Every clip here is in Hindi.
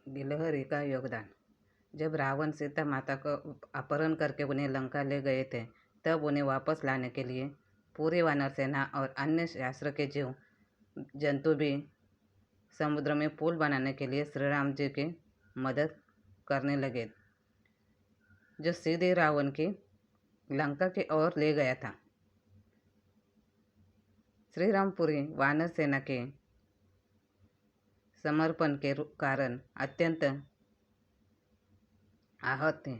गिलहरी का योगदान। जब रावण सीता माता को अपहरण करके उन्हें लंका ले गए थे, तब उन्हें वापस लाने के लिए पूरी वानर सेना और अन्य शास्त्र के जीव जंतु भी समुद्र में पुल बनाने के लिए श्री राम जी की मदद करने लगे, जो सीधे रावण की लंका की ओर ले गया था। श्री राम पूरी वानर सेना के समर्पण के कारण अत्यंत आहत थे।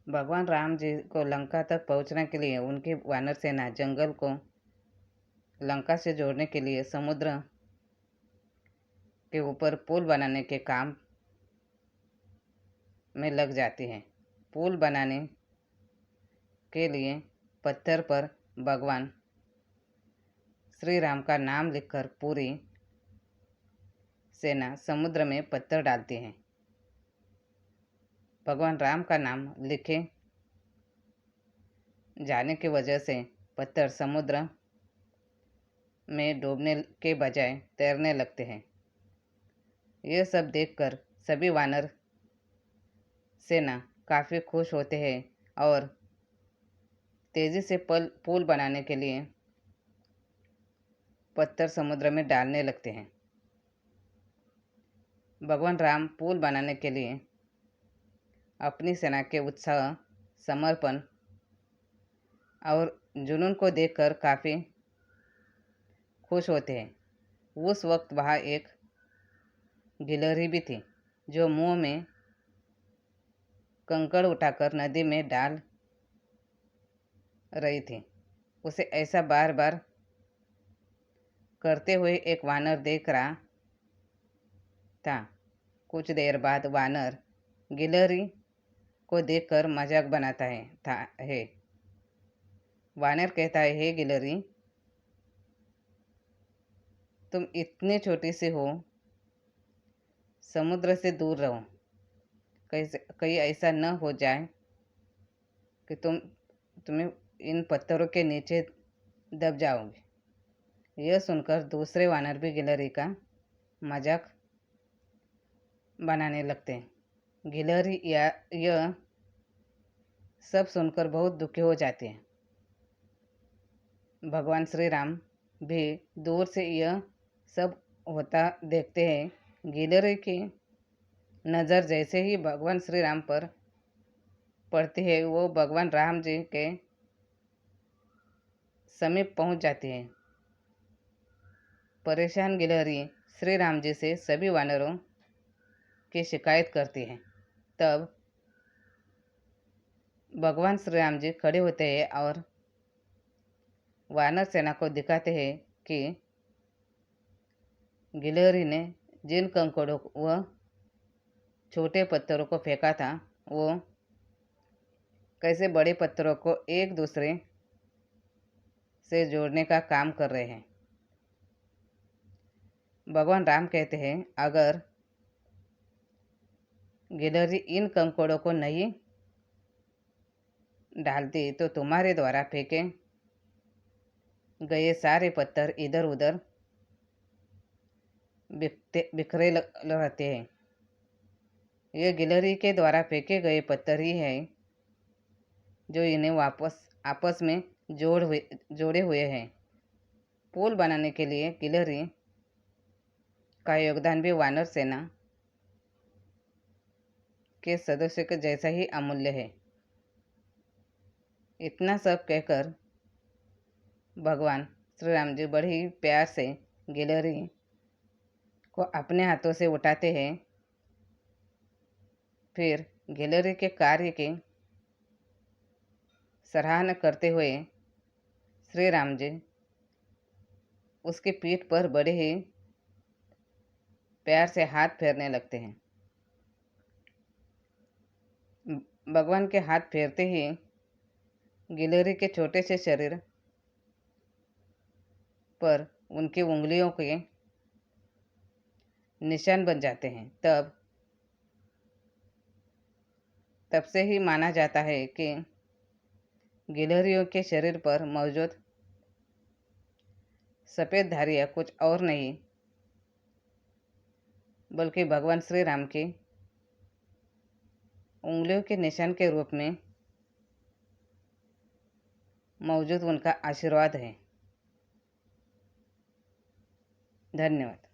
भगवान राम जी को लंका तक पहुंचने के लिए उनकी वानर सेना जंगल को लंका से जोड़ने के लिए समुद्र के ऊपर पुल बनाने के काम में लग जाती है। पुल बनाने के लिए पत्थर पर भगवान श्री राम का नाम लिखकर पूरी सेना समुद्र में पत्थर डालती है। भगवान राम का नाम लिखे जाने की वजह से पत्थर समुद्र में डूबने के बजाय तैरने लगते हैं। यह सब देखकर सभी वानर सेना काफ़ी खुश होते हैं और तेज़ी से पुल बनाने के लिए पत्थर समुद्र में डालने लगते हैं। भगवान राम पुल बनाने के लिए अपनी सेना के उत्साह, समर्पण और जुनून को देखकर काफ़ी खुश होते हैं। उस वक्त वहाँ एक गिलहरी भी थी, जो मुंह में कंकड़ उठाकर नदी में डाल रही थी। उसे ऐसा बार बार करते हुए एक वानर देख रहा था। कुछ देर बाद वानर गिलहरी को देखकर मजाक बनाता है। वानर कहता है, हे गिलहरी, तुम इतनी छोटी सी हो, समुद्र से दूर रहो। कहीं ऐसा न हो जाए कि तुम्हें इन पत्थरों के नीचे दब जाओगे। यह सुनकर दूसरे वानर भी गिलहरी का मजाक बनाने लगते हैं। गिलहरी यह सब सुनकर बहुत दुखी हो जाती है। भगवान श्री राम भी दूर से यह सब होता देखते हैं। गिलहरी की नज़र जैसे ही भगवान श्री राम पर पड़ती है, वो भगवान राम जी के समीप पहुंच जाती है। परेशान गिलहरी श्री राम जी से सभी वानरों की शिकायत करती है। तब भगवान श्री राम जी खड़े होते हैं और वानर सेना को दिखाते हैं कि गिलहरी ने जिन कंकड़ों व छोटे पत्थरों को फेंका था, वो कैसे बड़े पत्थरों को एक दूसरे से जोड़ने का काम कर रहे हैं। भगवान राम कहते हैं, अगर गिलहरी इन कंकड़ों को नहीं डालती तो तुम्हारे द्वारा फेंके गए सारे पत्थर इधर उधर बिखरे रहते हैं। यह गिलहरी के द्वारा फेंके गए पत्थर ही है जो इन्हें वापस आपस में जोड़े हुए हैं। पुल बनाने के लिए गिलहरी का योगदान भी वानर सेना के सदस्यों के जैसा ही अमूल्य है। इतना सब कहकर भगवान श्री राम जी बड़े ही प्यार से गिलहरी को अपने हाथों से उठाते हैं। फिर गिलहरी के कार्य की सराहना करते हुए श्री राम जी उसकी पीठ पर बड़े ही प्यार से हाथ फेरने लगते हैं। भगवान के हाथ फेरते ही गिलहरी के छोटे से शरीर पर उनकी उंगलियों के निशान बन जाते हैं। तब से ही माना जाता है कि गिलहरियों के शरीर पर मौजूद सफ़ेद धारियाँ कुछ और नहीं बल्कि भगवान श्री राम की उंगलियों के निशान के रूप में मौजूद उनका आशीर्वाद है। धन्यवाद।